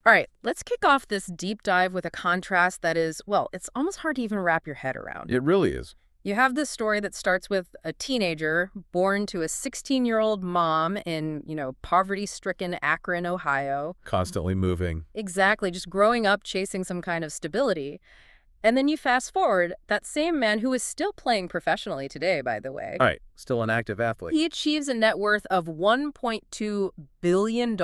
All right, let's kick off this deep dive with a contrast that is, well, it's almost hard to even wrap your head around. It really is. You have this story that starts with a teenager born to a 16-year-old mom in, poverty-stricken Akron, Ohio. Constantly moving. Exactly, just growing up chasing some kind of stability. And then you fast forward, that same man who is still playing professionally today, by the way. All right, still an active athlete. He achieves a net worth of $1.2 billion.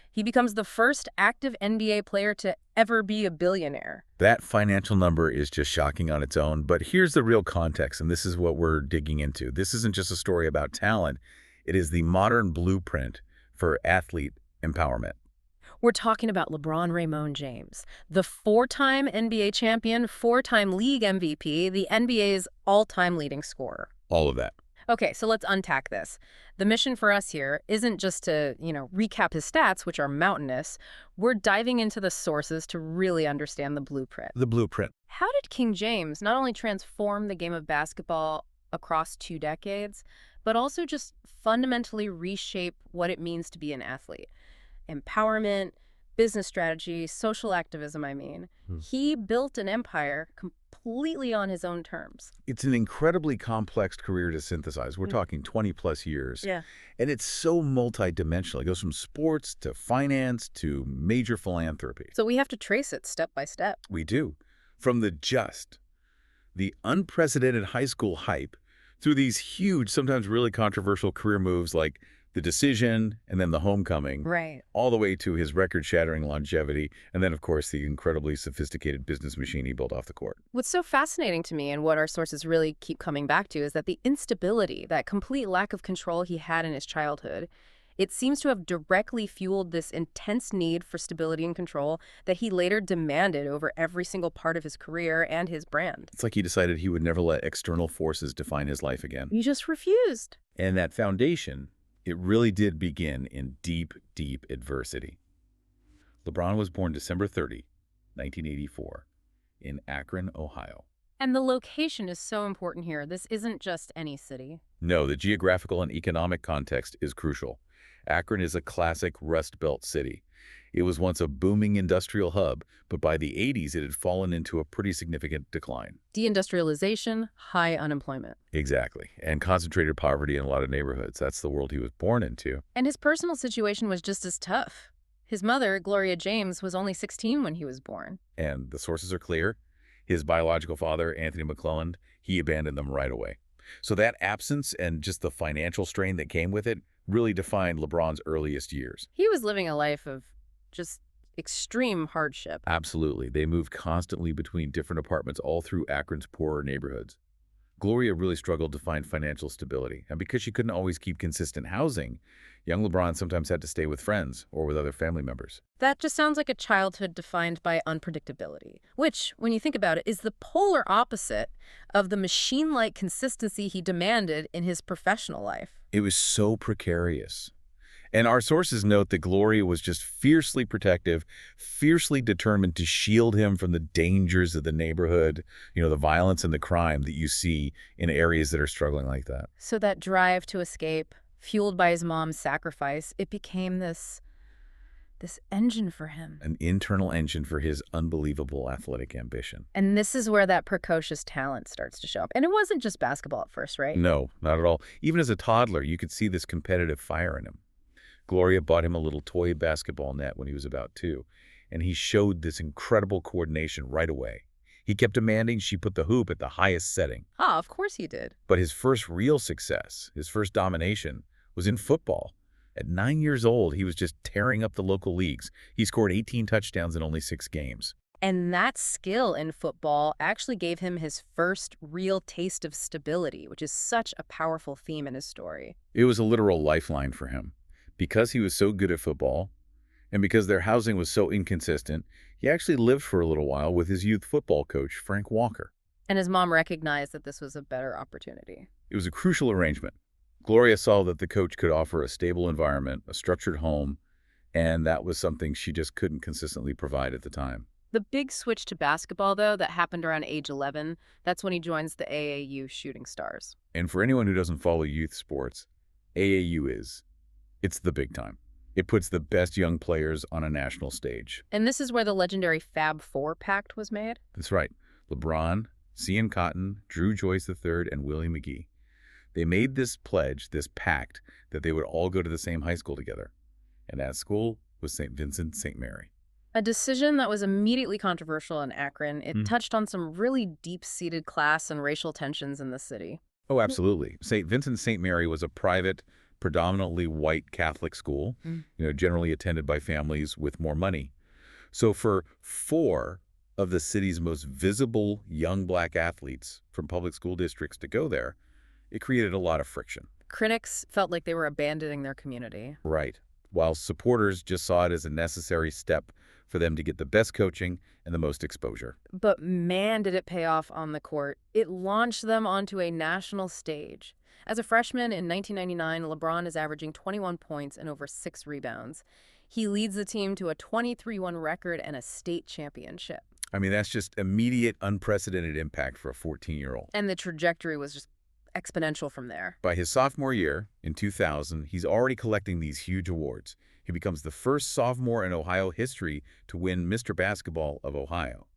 He becomes the first active NBA player to ever be a billionaire. That financial number is just shocking on its own, but here's the real context, and this is what we're digging into. This isn't just a story about talent. It is the modern blueprint for athlete empowerment. We're talking about LeBron James, the four-time NBA champion, four-time league MVP, the NBA's all-time leading scorer. All of that. Okay, so let's unpack this. The mission for us here isn't just to, recap his stats, which are mountainous. We're diving into the sources to really understand the blueprint. The blueprint. How did King James not only transform the game of basketball across 2 decades, but also just fundamentally reshape what it means to be an athlete? Empowerment, business strategy, social activism, I mean. He built an empire completely on his own terms. It's an incredibly complex career to synthesize. We're talking 20-plus years. Yeah. And it's so multidimensional. It goes from sports to finance to major philanthropy. So we have to trace it step by step. We do. From the unprecedented high school hype, through these huge, sometimes really controversial career moves like the decision and then the homecoming, Right. all the way to his record-shattering longevity, and then, of course, the incredibly sophisticated business machine he built off the court. What's so fascinating to me and what our sources really keep coming back to is that the instability, that complete lack of control he had in his childhood, it seems to have directly fueled this intense need for stability and control that he later demanded over every single part of his career and his brand. It's like he decided he would never let external forces define his life again. He just refused. And that foundation, it really did begin in deep, deep adversity. LeBron was born December 30, 1984, in Akron, Ohio. And the location is so important here. This isn't just any city. No, the geographical and economic context is crucial. Akron is a classic Rust Belt city. It was once a booming industrial hub, but by the 80s it had fallen into a pretty significant decline. Deindustrialization, high unemployment. Exactly. And concentrated poverty in a lot of neighborhoods. That's the world he was born into. And his personal situation was just as tough. His mother, Gloria James, was only 16 when he was born. And the sources are clear. His biological father, Anthony McClelland, he abandoned them right away. So that absence and just the financial strain that came with it really defined LeBron's earliest years. He was living a life of just extreme hardship. Absolutely. They moved constantly between different apartments all through Akron's poorer neighborhoods. Gloria really struggled to find financial stability, and because she couldn't always keep consistent housing, young LeBron sometimes had to stay with friends or with other family members. That just sounds like a childhood defined by unpredictability, which, when you think about it, is the polar opposite of the machine-like consistency he demanded in his professional life. It was so precarious. And our sources note that Gloria was just fiercely protective, fiercely determined to shield him from the dangers of the neighborhood, the violence and the crime that you see in areas that are struggling like that. So that drive to escape, fueled by his mom's sacrifice, it became this engine for him. An internal engine for his unbelievable athletic ambition. And this is where that precocious talent starts to show up. And it wasn't just basketball at first, right? No, not at all. Even as a toddler, you could see this competitive fire in him. Gloria bought him a little toy basketball net when he was about 2, and he showed this incredible coordination right away. He kept demanding she put the hoop at the highest setting. Ah, of course he did. But his first real success, his first domination, was in football. At 9 years old, he was just tearing up the local leagues. He scored 18 touchdowns in only 6 games. And that skill in football actually gave him his first real taste of stability, which is such a powerful theme in his story. It was a literal lifeline for him. Because he was so good at football, and because their housing was so inconsistent, he actually lived for a little while with his youth football coach, Frank Walker. And his mom recognized that this was a better opportunity. It was a crucial arrangement. Gloria saw that the coach could offer a stable environment, a structured home, and that was something she just couldn't consistently provide at the time. The big switch to basketball, though, that happened around age 11, that's when he joins the AAU Shooting Stars. And for anyone who doesn't follow youth sports, AAU it's the big time. It puts the best young players on a national stage. And this is where the legendary Fab Four pact was made? That's right. LeBron, Cian Cotton, Drew Joyce III, and Willie McGee. They made this pledge, this pact, that they would all go to the same high school together. And that school was St. Vincent St. Mary. A decision that was immediately controversial in Akron. It touched on some really deep-seated class and racial tensions in the city. Oh, absolutely. St. Vincent St. Mary was a private, predominantly white Catholic school, generally attended by families with more money. So for 4 of the city's most visible young black athletes from public school districts to go there, it created a lot of friction. Critics felt like they were abandoning their community. Right. While supporters just saw it as a necessary step for them to get the best coaching and the most exposure. But man, did it pay off on the court. It launched them onto a national stage. As a freshman in 1999, LeBron is averaging 21 points and over 6 rebounds. He leads the team to a 23-1 record and a state championship. I mean, that's just immediate, unprecedented impact for a 14-year-old. And the trajectory was just exponential from there. By his sophomore year, in 2000, he's already collecting these huge awards. He becomes the first sophomore in Ohio history to win Mr. Basketball of Ohio,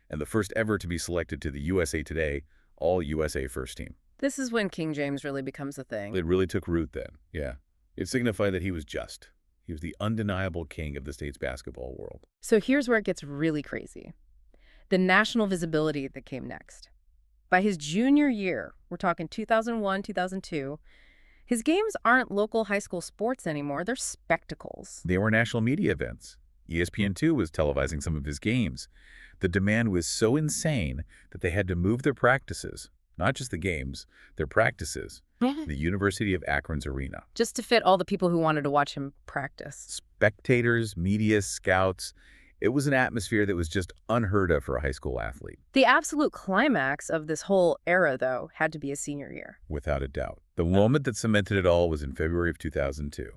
and the first ever to be selected to the USA Today All-USA First Team. This is when King James really becomes a thing. It really took root then, yeah. It signified that he was just. He was the undeniable king of the state's basketball world. So here's where it gets really crazy. The national visibility that came next. By his junior year, we're talking 2001, 2002, his games aren't local high school sports anymore. They're spectacles. They were national media events. ESPN2 was televising some of his games. The demand was so insane that they had to move their practices, not just the games, their practices, the University of Akron's arena. Just to fit all the people who wanted to watch him practice. Spectators, media, scouts. It was an atmosphere that was just unheard of for a high school athlete. The absolute climax of this whole era, though, had to be his senior year. Without a doubt. The moment that cemented it all was in February of 2002.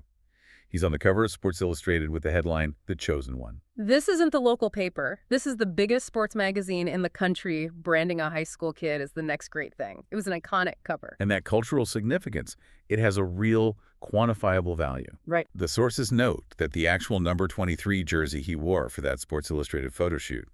He's on the cover of Sports Illustrated with the headline, "The Chosen One." This isn't the local paper. This is the biggest sports magazine in the country branding a high school kid as the next great thing. It was an iconic cover. And that cultural significance, it has a real quantifiable value. Right. The sources note that the actual number 23 jersey he wore for that Sports Illustrated photo shoot,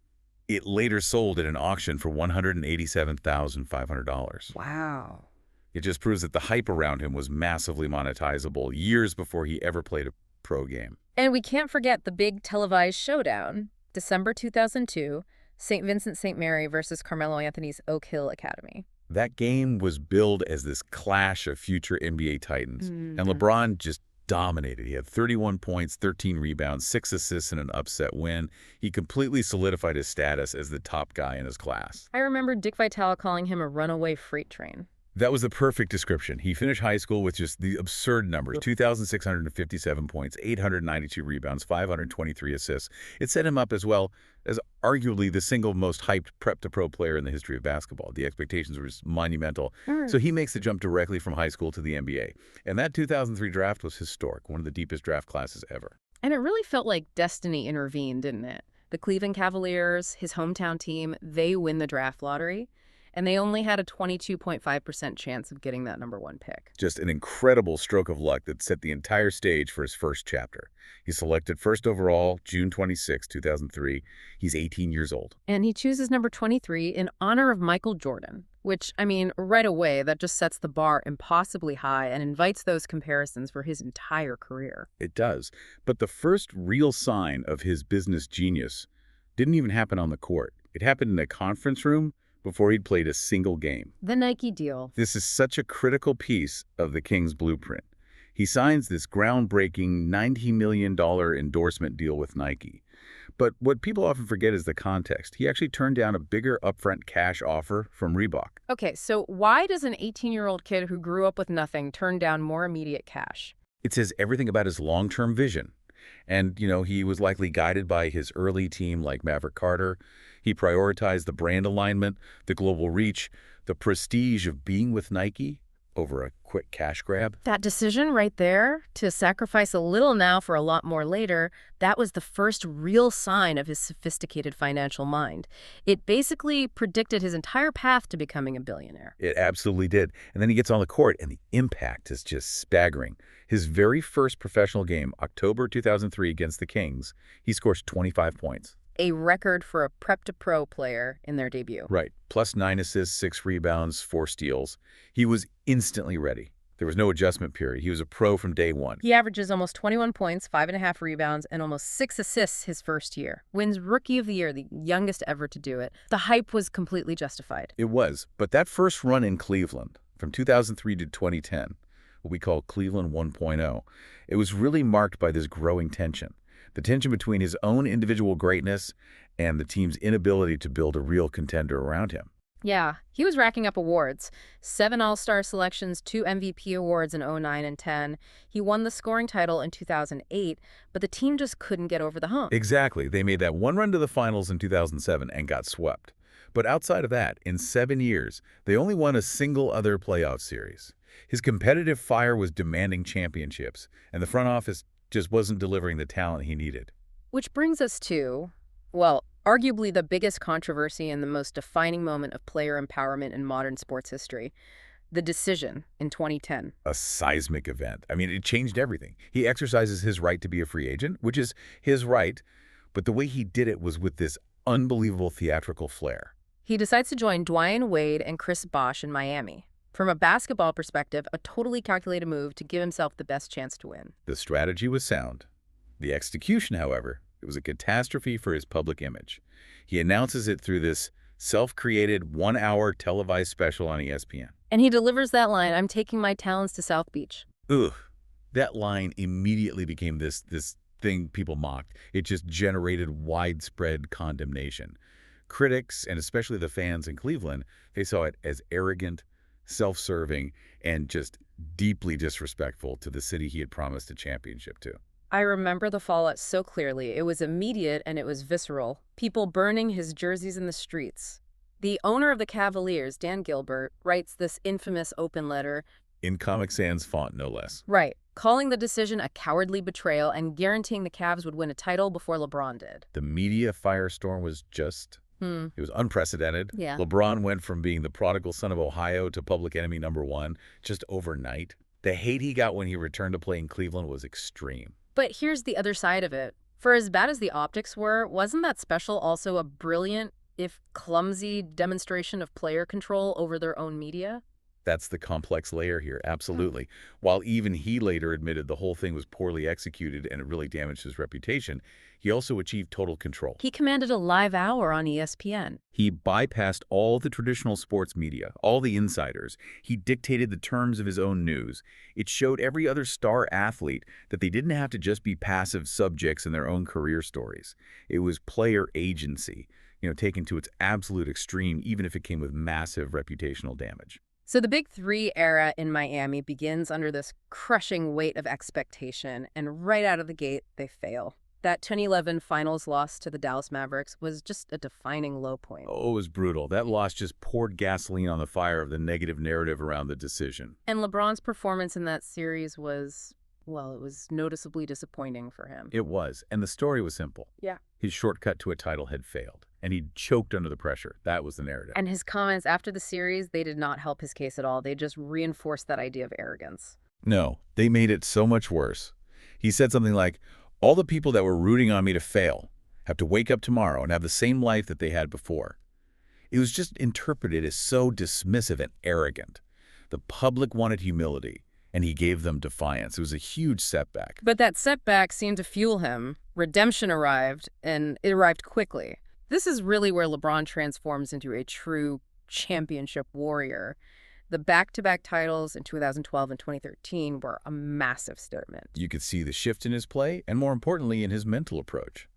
it later sold at an auction for $187,500. Wow. It just proves that the hype around him was massively monetizable years before he ever played a pro game. And we can't forget the big televised showdown, December 2002, St. Vincent St. Mary versus Carmelo Anthony's Oak Hill Academy. That game was billed as this clash of future NBA titans, and LeBron just dominated. He had 31 points, 13 rebounds, 6 assists in an upset win. He completely solidified his status as the top guy in his class. I remember Dick Vitale calling him a runaway freight train. That was the perfect description. He finished high school with just the absurd numbers, 2,657 points, 892 rebounds, 523 assists. It set him up as well as arguably the single most hyped prep-to-pro player in the history of basketball. The expectations were monumental. So he makes the jump directly from high school to the NBA. And that 2003 draft was historic, one of the deepest draft classes ever. And it really felt like destiny intervened, didn't it? The Cleveland Cavaliers, his hometown team, they win the draft lottery. And they only had a 22.5% chance of getting that #1 pick. Just an incredible stroke of luck that set the entire stage for his first chapter. He's selected first overall, June 26, 2003. He's 18 years old. And he chooses number 23 in honor of Michael Jordan, which, I mean, right away, that just sets the bar impossibly high and invites those comparisons for his entire career. It does. But the first real sign of his business genius didn't even happen on the court. It happened in a conference room before he'd played a single game. The Nike deal. This is such a critical piece of the King's blueprint. He signs this groundbreaking $90 million endorsement deal with Nike. But what people often forget is the context. He actually turned down a bigger upfront cash offer from Reebok. Okay, so why does an 18-year-old kid who grew up with nothing turn down more immediate cash? It says everything about his long-term vision. And, he was likely guided by his early team like Maverick Carter. He prioritized the brand alignment, the global reach, the prestige of being with Nike over a quick cash grab. That decision right there, to sacrifice a little now for a lot more later, that was the first real sign of his sophisticated financial mind. It basically predicted his entire path to becoming a billionaire. It absolutely did. And then he gets on the court, and the impact is just staggering. His very first professional game, October 2003 against the Kings, he scores 25 points. A record for a prep-to-pro player in their debut. Right. Plus 9 assists, 6 rebounds, 4 steals. He was instantly ready. There was no adjustment period. He was a pro from day one. He averages almost 21 points, 5.5 rebounds, and almost 6 assists his first year. Wins Rookie of the Year, the youngest ever to do it. The hype was completely justified. It was. But that first run in Cleveland, from 2003 to 2010, what we call Cleveland 1.0, it was really marked by this growing tension. The tension between his own individual greatness and the team's inability to build a real contender around him. Yeah, he was racking up awards. 7 All-Star selections, 2 MVP awards in '09 and '10. He won the scoring title in 2008, but the team just couldn't get over the hump. Exactly. They made that one run to the finals in 2007 and got swept. But outside of that, in 7 years, they only won a single other playoff series. His competitive fire was demanding championships, and the front office just wasn't delivering the talent he needed. Which brings us to, well, arguably the biggest controversy and the most defining moment of player empowerment in modern sports history, the decision in 2010. A seismic event. I mean, it changed everything. He exercises his right to be a free agent, which is his right, but the way he did it was with this unbelievable theatrical flair. He decides to join Dwayne Wade and Chris Bosh in Miami. From a basketball perspective, a totally calculated move to give himself the best chance to win. The strategy was sound. The execution, however, it was a catastrophe for his public image. He announces it through this self-created 1-hour televised special on ESPN. And he delivers that line, "I'm taking my talents to South Beach." Ugh. That line immediately became this thing people mocked. It just generated widespread condemnation. Critics, and especially the fans in Cleveland, they saw it as arrogant, self-serving, and just deeply disrespectful to the city he had promised a championship to. I remember the fallout so clearly. It was immediate and it was visceral. People burning his jerseys in the streets. The owner of the Cavaliers, Dan Gilbert, writes this infamous open letter. In Comic Sans font, no less. Right. Calling the decision a cowardly betrayal and guaranteeing the Cavs would win a title before LeBron did. The media firestorm was just... It was unprecedented. Yeah. LeBron went from being the prodigal son of Ohio to public enemy #1 just overnight. The hate he got when he returned to play in Cleveland was extreme. But here's the other side of it. For as bad as the optics were, wasn't that special also a brilliant, if clumsy, demonstration of player control over their own media? That's the complex layer here, absolutely. While even he later admitted the whole thing was poorly executed and it really damaged his reputation, he also achieved total control. He commanded a live hour on ESPN. He bypassed all the traditional sports media, all the insiders. He dictated the terms of his own news. It showed every other star athlete that they didn't have to just be passive subjects in their own career stories. It was player agency, taken to its absolute extreme, even if it came with massive reputational damage. So the Big Three era in Miami begins under this crushing weight of expectation, and right out of the gate, they fail. That 2011 finals loss to the Dallas Mavericks was just a defining low point. Oh, it was brutal. That loss just poured gasoline on the fire of the negative narrative around the decision. And LeBron's performance in that series was, well, it was noticeably disappointing for him. It was, and the story was simple. Yeah. His shortcut to a title had failed, and he choked under the pressure. That was the narrative. And his comments after the series, they did not help his case at all. They just reinforced that idea of arrogance. No, they made it so much worse. He said something like, all the people that were rooting on me to fail have to wake up tomorrow and have the same life that they had before. It was just interpreted as so dismissive and arrogant. The public wanted humility, and he gave them defiance. It was a huge setback. But that setback seemed to fuel him. Redemption arrived, and it arrived quickly. This is really where LeBron transforms into a true championship warrior. The back-to-back titles in 2012 and 2013 were a massive statement. You could see the shift in his play, and more importantly, in his mental approach.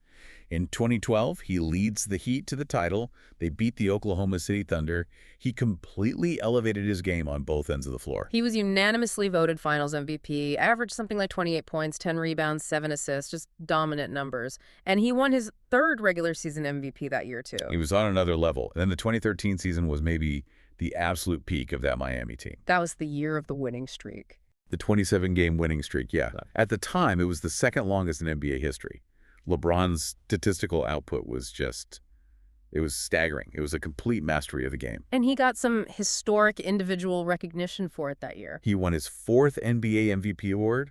In 2012, he leads the Heat to the title. They beat the Oklahoma City Thunder. He completely elevated his game on both ends of the floor. He was unanimously voted Finals MVP, averaged something like 28 points, 10 rebounds, 7 assists, just dominant numbers. And he won his third regular season MVP that year, too. He was on another level. And then the 2013 season was maybe the absolute peak of that Miami team. That was the year of the winning streak. The 27-game winning streak, yeah. At the time, it was the second longest in NBA history. LeBron's statistical output was it was staggering. It was a complete mastery of the game. And he got some historic individual recognition for it that year. He won his 4th NBA MVP award.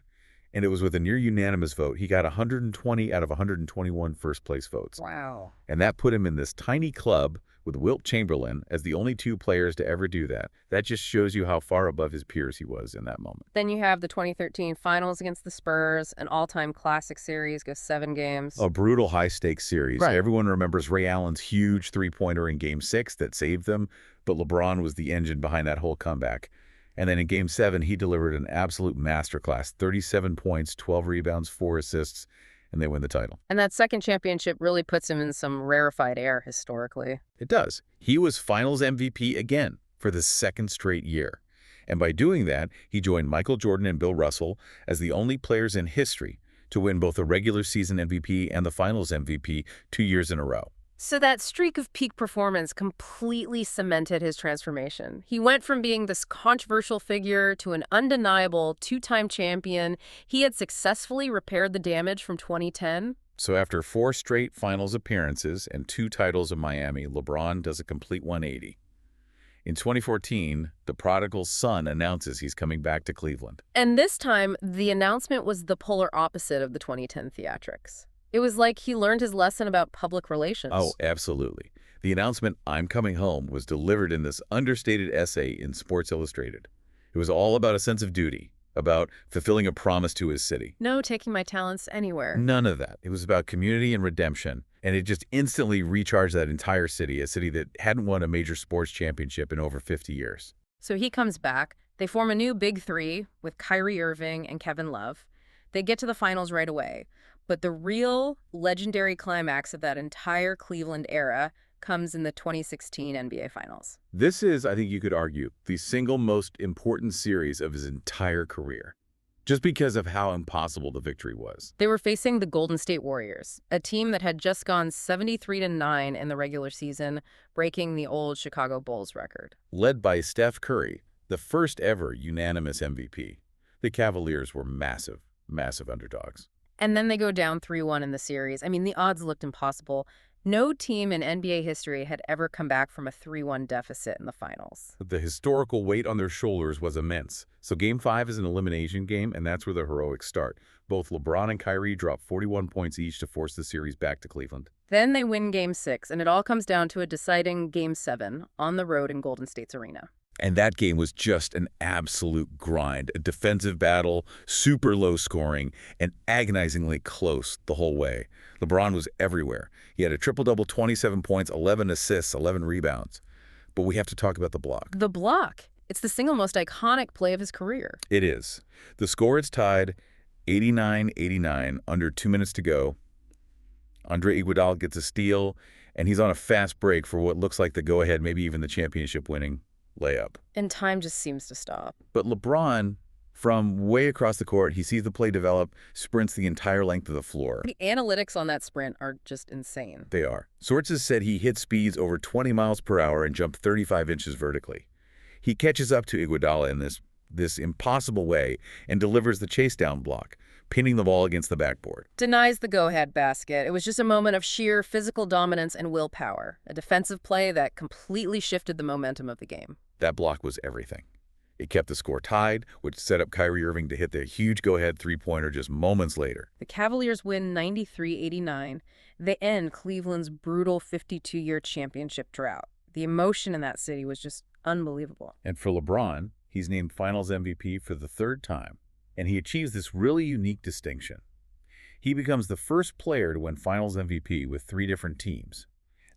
And it was with a near unanimous vote. He got 120 out of 121 first-place votes. Wow. And that put him in this tiny club with Wilt Chamberlain as the only two players to ever do that. That just shows you how far above his peers he was in that moment. Then you have the 2013 finals against the Spurs, an all-time classic series, goes 7 games. A brutal high-stakes series. Right. Everyone remembers Ray Allen's huge three-pointer in Game 6 that saved them, but LeBron was the engine behind that whole comeback. And then in Game 7, he delivered an absolute masterclass, 37 points, 12 rebounds, 4 assists, and they win the title. And that second championship really puts him in some rarefied air historically. It does. He was Finals MVP again for the second straight year. And by doing that, he joined Michael Jordan and Bill Russell as the only players in history to win both the regular season MVP and the Finals MVP 2 years in a row. So that streak of peak performance completely cemented his transformation. He went from being this controversial figure to an undeniable 2-time champion. He had successfully repaired the damage from 2010. So after 4 straight Finals appearances and 2 titles in Miami, LeBron does a complete 180. In 2014, the prodigal son announces he's coming back to Cleveland. And this time, the announcement was the polar opposite of the 2010 theatrics. It was like he learned his lesson about public relations. Oh, absolutely. The announcement, "I'm coming home," was delivered in this understated essay in Sports Illustrated. It was all about a sense of duty, about fulfilling a promise to his city. No taking my talents anywhere. None of that. It was about community and redemption, and it just instantly recharged that entire city, a city that hadn't won a major sports championship in over 50 years. So he comes back. They form a new big three with Kyrie Irving and Kevin Love. They get to the finals right away. But the real legendary climax of that entire Cleveland era comes in the 2016 NBA Finals. This is, I think you could argue, the single most important series of his entire career, just because of how impossible the victory was. They were facing the Golden State Warriors, a team that had just gone 73-9 in the regular season, breaking the old Chicago Bulls record. Led by Steph Curry, the first ever unanimous MVP. The Cavaliers were massive, massive underdogs. And then they go down 3-1 in the series. I mean, the odds looked impossible. No team in NBA history had ever come back from a 3-1 deficit in the finals. The historical weight on their shoulders was immense. So Game 5 is an elimination game, and that's where the heroics start. Both LeBron and Kyrie drop 41 points each to force the series back to Cleveland. Then they win Game 6, and it all comes down to a deciding Game 7 on the road in Golden State's arena. And that game was just an absolute grind, a defensive battle, super low scoring, and agonizingly close the whole way. LeBron was everywhere. He had a triple-double, 27 points, 11 assists, 11 rebounds. But we have to talk about the block. The block. It's the single most iconic play of his career. It is. The score is tied 89-89, under 2 minutes to go. Andre Iguodala gets a steal, and he's on a fast break for what looks like the go-ahead, maybe even the championship-winning layup. And time just seems to stop. But LeBron, from way across the court, he sees the play develop, sprints the entire length of the floor. The analytics on that sprint are just insane. They are. Sources said he hit speeds over 20 miles per hour and jumped 35 inches vertically. He catches up to Iguodala in this impossible way and delivers the chase down block, pinning the ball against the backboard. Denies the go-ahead basket. It was just a moment of sheer physical dominance and willpower, a defensive play that completely shifted the momentum of the game. That block was everything. It kept the score tied, which set up Kyrie Irving to hit the huge go-ahead three-pointer just moments later. The Cavaliers win 93-89. They end Cleveland's brutal 52-year championship drought. The emotion in that city was just unbelievable. And for LeBron, he's named Finals MVP for the 3rd time, and he achieves this really unique distinction. He becomes the first player to win Finals MVP with 3 different teams.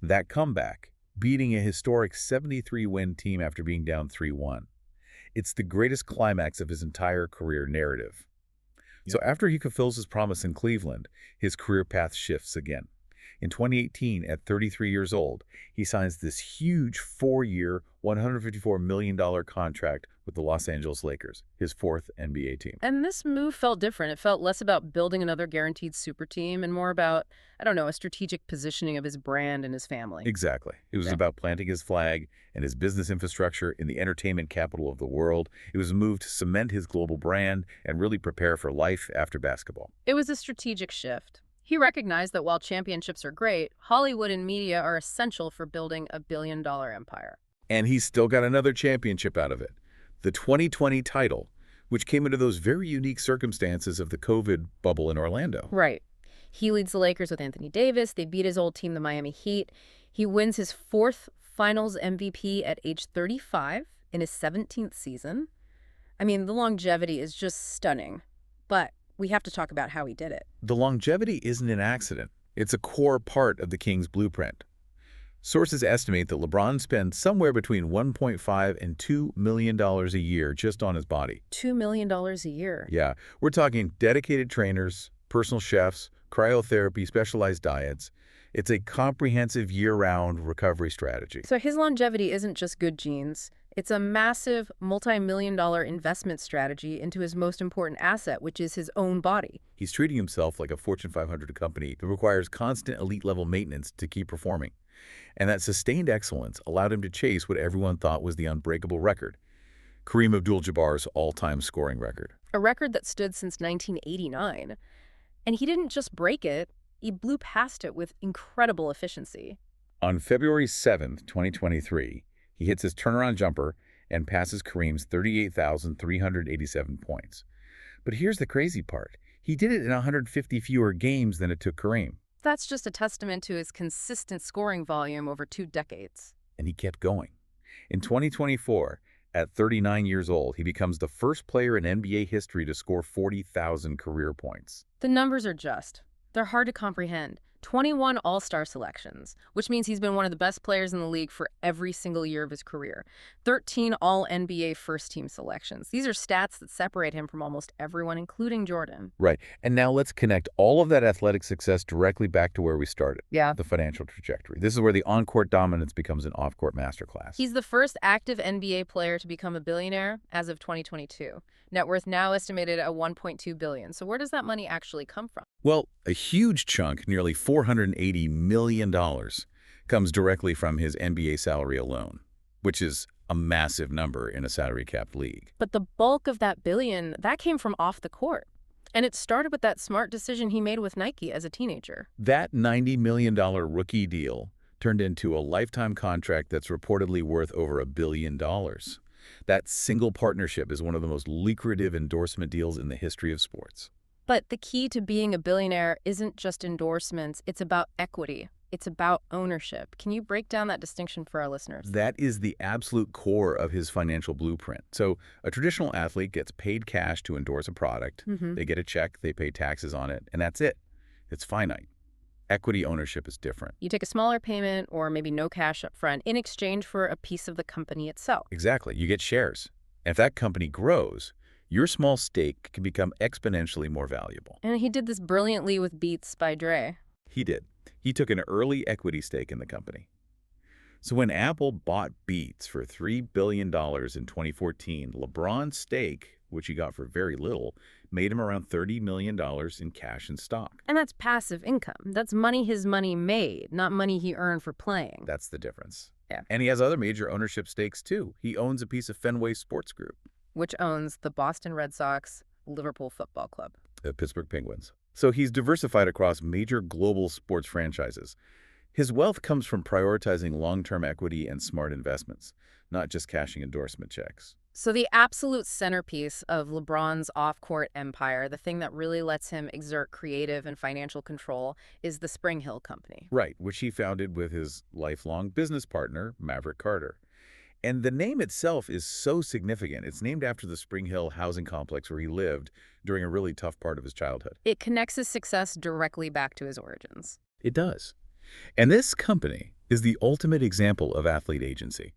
That comeback, beating a historic 73-win team after being down 3-1. It's the greatest climax of his entire career narrative. So after he fulfills his promise in Cleveland, his career path shifts again. In 2018, at 33 years old, he signs this huge 4-year, $154 million contract with the Los Angeles Lakers, his 4th NBA team. And this move felt different. It felt less about building another guaranteed super team and more about, I don't know, a strategic positioning of his brand and his family. Exactly. It was about planting his flag and his business infrastructure in the entertainment capital of the world. It was a move to cement his global brand and really prepare for life after basketball. It was a strategic shift. He recognized that while championships are great, Hollywood and media are essential for building a billion-dollar empire. And he's still got another championship out of it. The 2020 title, which came into those very unique circumstances of the COVID bubble in Orlando. Right. He leads the Lakers with Anthony Davis. They beat his old team, the Miami Heat. He wins his fourth Finals MVP at age 35 in his 17th season. I mean, the longevity is just stunning. But we have to talk about how he did it. The longevity isn't an accident. It's a core part of the Kings' blueprint. Sources estimate that LeBron spends somewhere between $1.5 and $2 million a year just on his body. $2 million a year. Yeah, we're talking dedicated trainers, personal chefs, cryotherapy, specialized diets. It's a comprehensive year-round recovery strategy. So his longevity isn't just good genes. It's a massive multi-million-dollar investment strategy into his most important asset, which is his own body. He's treating himself like a Fortune 500 company that requires constant elite-level maintenance to keep performing. And that sustained excellence allowed him to chase what everyone thought was the unbreakable record, Kareem Abdul-Jabbar's all-time scoring record. A record that stood since 1989. And he didn't just break it, he blew past it with incredible efficiency. On February 7th, 2023, he hits his turnaround jumper and passes Kareem's 38,387 points. But here's the crazy part. He did it in 150 fewer games than it took Kareem. That's just a testament to his consistent scoring volume over 2 decades. And he kept going. In 2024, at 39 years old, he becomes the first player in NBA history to score 40,000 career points. The numbers are just. They're hard to comprehend. 21 All-Star selections, which means he's been one of the best players in the league for every single year of his career. 13 All-NBA first-team selections. These are stats that separate him from almost everyone, including Jordan. Right. And now let's connect all of that athletic success directly back to where we started. Yeah. The financial trajectory. This is where the on-court dominance becomes an off-court masterclass. He's the first active NBA player to become a billionaire as of 2022. Net worth now estimated at $1.2 billion. So where does that money actually come from? Well, a huge chunk, nearly $480 million, comes directly from his NBA salary alone, which is a massive number in a salary-capped league. But the bulk of that billion, that came from off the court. And it started with that smart decision he made with Nike as a teenager. That $90 million rookie deal turned into a lifetime contract that's reportedly worth over $1 billion. That single partnership is one of the most lucrative endorsement deals in the history of sports. But the key to being a billionaire isn't just endorsements, it's about equity. It's about ownership. Can you break down that distinction for our listeners? That is the absolute core of his financial blueprint. So a traditional athlete gets paid cash to endorse a product. They get a check, they pay taxes on it, and that's it. It's finite. Equity ownership is different. You take a smaller payment or maybe no cash up front in exchange for a piece of the company itself. Exactly. You get shares. And if that company grows, your small stake can become exponentially more valuable. And he did this brilliantly with Beats by Dre. He did. He took an early equity stake in the company. So when Apple bought Beats for $3 billion in 2014, LeBron's stake, which he got for very little, made him around $30 million in cash and stock. And that's passive income. That's money his money made, not money he earned for playing. That's the difference. Yeah. And he has other major ownership stakes, too. He owns a piece of Fenway Sports Group. Which owns the Boston Red Sox, Liverpool Football Club. The Pittsburgh Penguins. So he's diversified across major global sports franchises. His wealth comes from prioritizing long-term equity and smart investments, not just cashing endorsement checks. So the absolute centerpiece of LeBron's off-court empire, the thing that really lets him exert creative and financial control, is the Spring Hill Company. Right, which he founded with his lifelong business partner, Maverick Carter. And the name itself is so significant. It's named after the Spring Hill housing complex where he lived during a really tough part of his childhood. It connects his success directly back to his origins. It does. And this company is the ultimate example of athlete agency.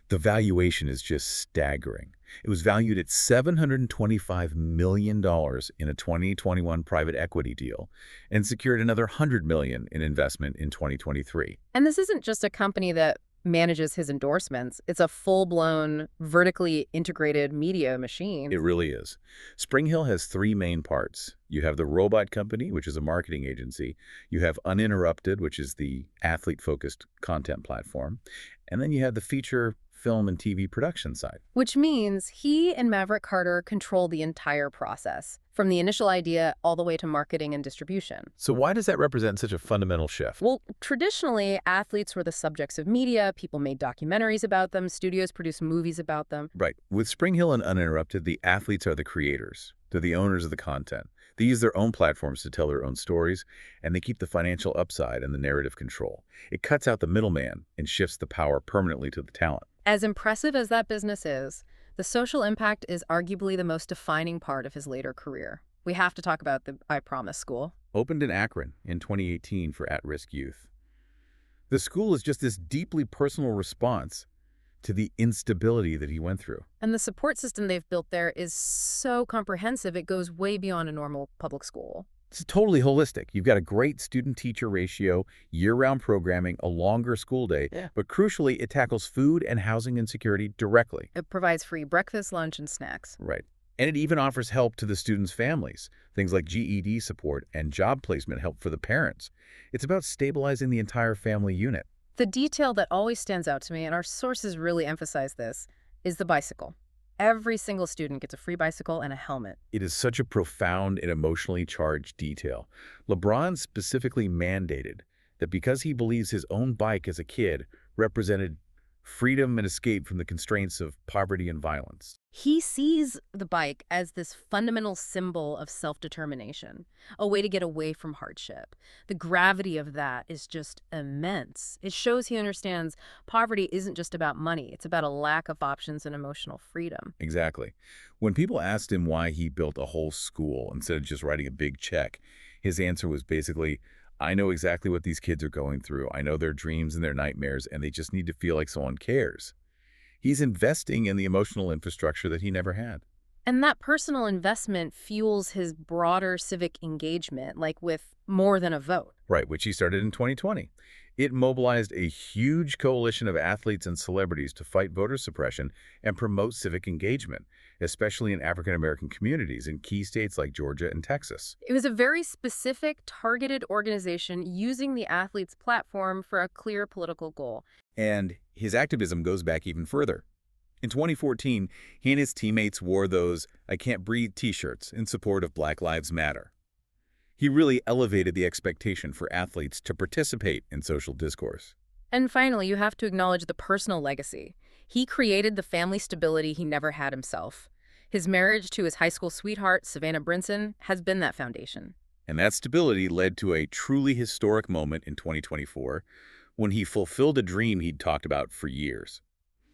The valuation is just staggering. It was valued at $725 million in a 2021 private equity deal and secured another $100 million in investment in 2023. And this isn't just a company that manages his endorsements. It's a full-blown, vertically integrated media machine. It really is. Spring Hill has 3 main parts. You have the Robot Company, which is a marketing agency. You have Uninterrupted, which is the athlete-focused content platform. And then you have the feature film and TV production side. Which means he and Maverick Carter control the entire process, from the initial idea all the way to marketing and distribution. So why does that represent such a fundamental shift? Well, traditionally, athletes were the subjects of media. People made documentaries about them. Studios produced movies about them. Right. With Spring Hill and Uninterrupted, the athletes are the creators. They're the owners of the content. They use their own platforms to tell their own stories, and they keep the financial upside and the narrative control. It cuts out the middleman and shifts the power permanently to the talent. As impressive as that business is, the social impact is arguably the most defining part of his later career. We have to talk about the I Promise School. Opened in Akron in 2018 for at-risk youth. The school is just this deeply personal response to the instability that he went through. And the support system they've built there is so comprehensive, it goes way beyond a normal public school. It's totally holistic. You've got a great student-teacher ratio, year-round programming, a longer school day, but crucially, it tackles food and housing insecurity directly. It provides free breakfast, lunch, and snacks. Right. And it even offers help to the students' families, things like GED support and job placement help for the parents. It's about stabilizing the entire family unit. The detail that always stands out to me, and our sources really emphasize this, is the bicycle. Every single student gets a free bicycle and a helmet. It is such a profound and emotionally charged detail. LeBron specifically mandated that because he believes his own bike as a kid represented freedom and escape from the constraints of poverty and violence. He sees the bike as this fundamental symbol of self-determination, a way to get away from hardship. The gravity of that is just immense. It shows he understands poverty isn't just about money. It's about a lack of options and emotional freedom. Exactly. When people asked him why he built a whole school instead of just writing a big check, his answer was basically, I know exactly what these kids are going through. I know their dreams and their nightmares, and they just need to feel like someone cares. He's investing in the emotional infrastructure that he never had. And that personal investment fuels his broader civic engagement, like with More Than a Vote. Right, which he started in 2020. It mobilized a huge coalition of athletes and celebrities to fight voter suppression and promote civic engagement, especially in African-American communities in key states like Georgia and Texas. It was a very specific, targeted organization using the athletes' platform for a clear political goal. And his activism goes back even further. In 2014, he and his teammates wore those I Can't Breathe t-shirts in support of Black Lives Matter. He really elevated the expectation for athletes to participate in social discourse. And finally, you have to acknowledge the personal legacy. He created the family stability he never had himself. His marriage to his high school sweetheart, Savannah Brinson, has been that foundation. And that stability led to a truly historic moment in 2024 when he fulfilled a dream he'd talked about for years.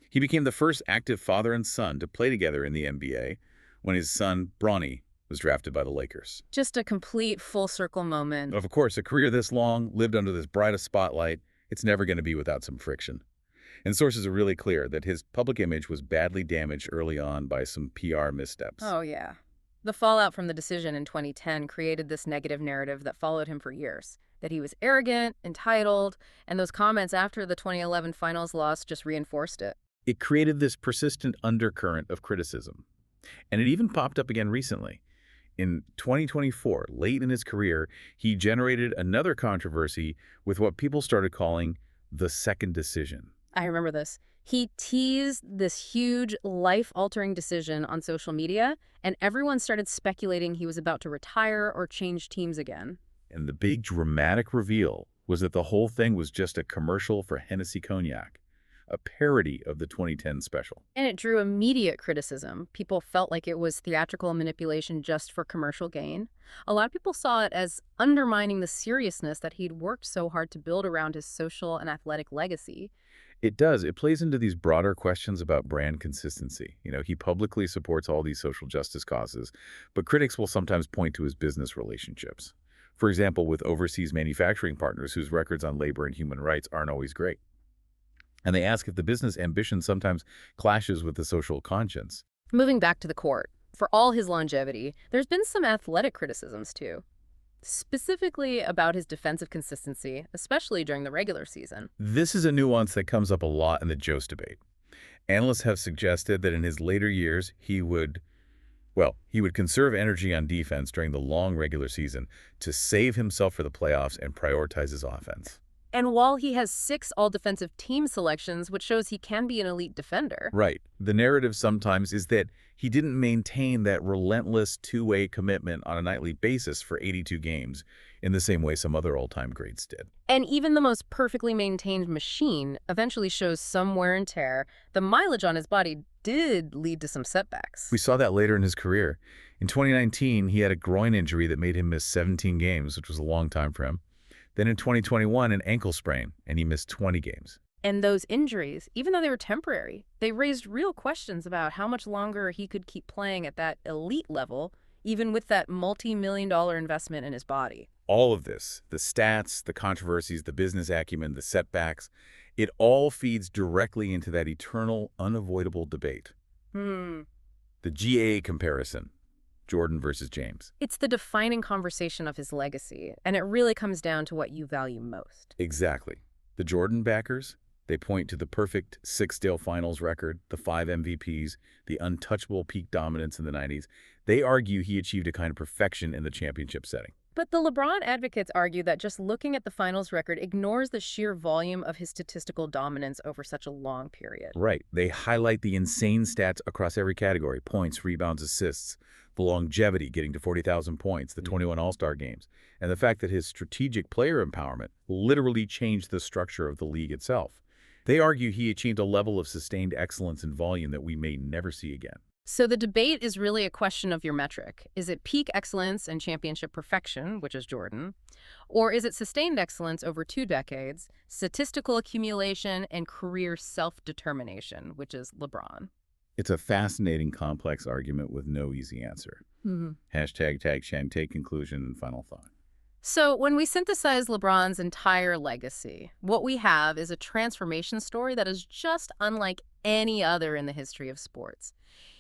He became the first active father and son to play together in the NBA when his son, Bronny, was drafted by the Lakers. Just a complete full-circle moment. Of course, a career this long, lived under this brightest spotlight, it's never going to be without some friction. And sources are really clear that his public image was badly damaged early on by some PR missteps. Oh, yeah. The fallout from the decision in 2010 created this negative narrative that followed him for years, that he was arrogant, entitled, and those comments after the 2011 finals loss just reinforced it. It created this persistent undercurrent of criticism. And it even popped up again recently. In 2024, late in his career, he generated another controversy with what people started calling the second decision. I remember this. He teased this huge, life-altering decision on social media, and everyone started speculating he was about to retire or change teams again. And the big dramatic reveal was that the whole thing was just a commercial for Hennessy Cognac, a parody of the 2010 special. And it drew immediate criticism. People felt like it was theatrical manipulation just for commercial gain. A lot of people saw it as undermining the seriousness that he'd worked so hard to build around his social and athletic legacy. It does. It plays into these broader questions about brand consistency. He publicly supports all these social justice causes, but critics will sometimes point to his business relationships. For example, with overseas manufacturing partners whose records on labor and human rights aren't always great. And they ask if the business ambition sometimes clashes with the social conscience. Moving back to the court, for all his longevity, there's been some athletic criticisms too, specifically about his defensive consistency, especially during the regular season. This is a nuance that comes up a lot in the Jost debate. Analysts have suggested that in his later years, he would conserve energy on defense during the long regular season to save himself for the playoffs and prioritize his offense. And while he has 6 all-defensive team selections, which shows he can be an elite defender. Right. The narrative sometimes is that he didn't maintain that relentless two-way commitment on a nightly basis for 82 games in the same way some other all-time greats did. And even the most perfectly maintained machine eventually shows some wear and tear. The mileage on his body did lead to some setbacks. We saw that later in his career. In 2019, he had a groin injury that made him miss 17 games, which was a long time for him. Then in 2021, an ankle sprain, and he missed 20 games. And those injuries, even though they were temporary, they raised real questions about how much longer he could keep playing at that elite level, even with that multi-million-dollar investment in his body. All of this, the stats, the controversies, the business acumen, the setbacks, it all feeds directly into that eternal, unavoidable debate. The GA comparison, Jordan versus James. It's the defining conversation of his legacy, and it really comes down to what you value most. Exactly. The Jordan backers, they point to the perfect six-Dale Finals record, the 5 MVPs, the untouchable peak dominance in the 90s. They argue he achieved a kind of perfection in the championship setting. But the LeBron advocates argue that just looking at the finals record ignores the sheer volume of his statistical dominance over such a long period. Right. They highlight the insane stats across every category: points, rebounds, assists, the longevity, getting to 40,000 points, the 21 All-Star games, and the fact that his strategic player empowerment literally changed the structure of the league itself. They argue he achieved a level of sustained excellence and volume that we may never see again. So the debate is really a question of your metric. Is it peak excellence and championship perfection, which is Jordan? Or is it sustained excellence over 2 decades, statistical accumulation, and career self-determination, which is LeBron? It's a fascinating, complex argument with no easy answer. Hashtag tag take conclusion and final thought. So when we synthesize LeBron's entire legacy, what we have is a transformation story that is just unlike any other in the history of sports.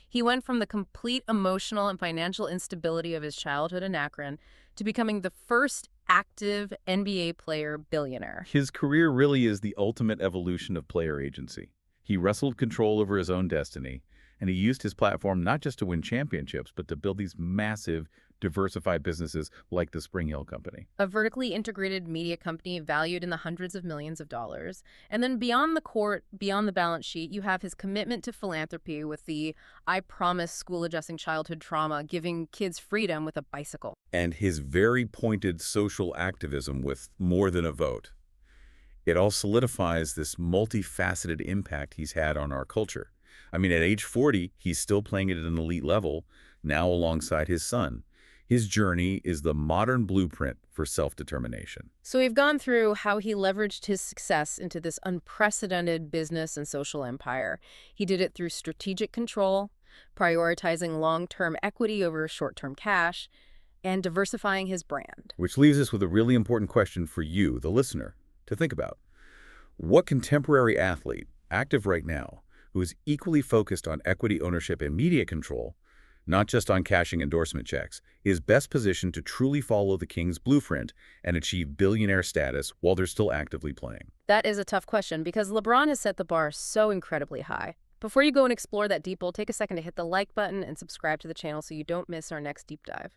He went from the complete emotional and financial instability of his childhood in Akron to becoming the first active NBA player billionaire. His career really is the ultimate evolution of player agency. He wrestled control over his own destiny, and he used his platform not just to win championships, but to build these massive, diversified businesses like the Spring Hill Company. A vertically integrated media company valued in the hundreds of millions of dollars. And then beyond the court, beyond the balance sheet, you have his commitment to philanthropy with the I Promise School Adjusting Childhood Trauma, giving kids freedom with a bicycle. And his very pointed social activism with More Than a Vote. It all solidifies this multifaceted impact he's had on our culture. I mean, at age 40, he's still playing at an elite level, now alongside his son. His journey is the modern blueprint for self-determination. So we've gone through how he leveraged his success into this unprecedented business and social empire. He did it through strategic control, prioritizing long-term equity over short-term cash, and diversifying his brand. Which leaves us with a really important question for you, the listener, to think about. What contemporary athlete, active right now, who is equally focused on equity ownership and media control, not just on cashing endorsement checks, is best positioned to truly follow the King's blueprint and achieve billionaire status while they're still actively playing? That is a tough question because LeBron has set the bar so incredibly high. Before you go and explore that deep hole, take a second to hit the like button and subscribe to the channel so you don't miss our next deep dive.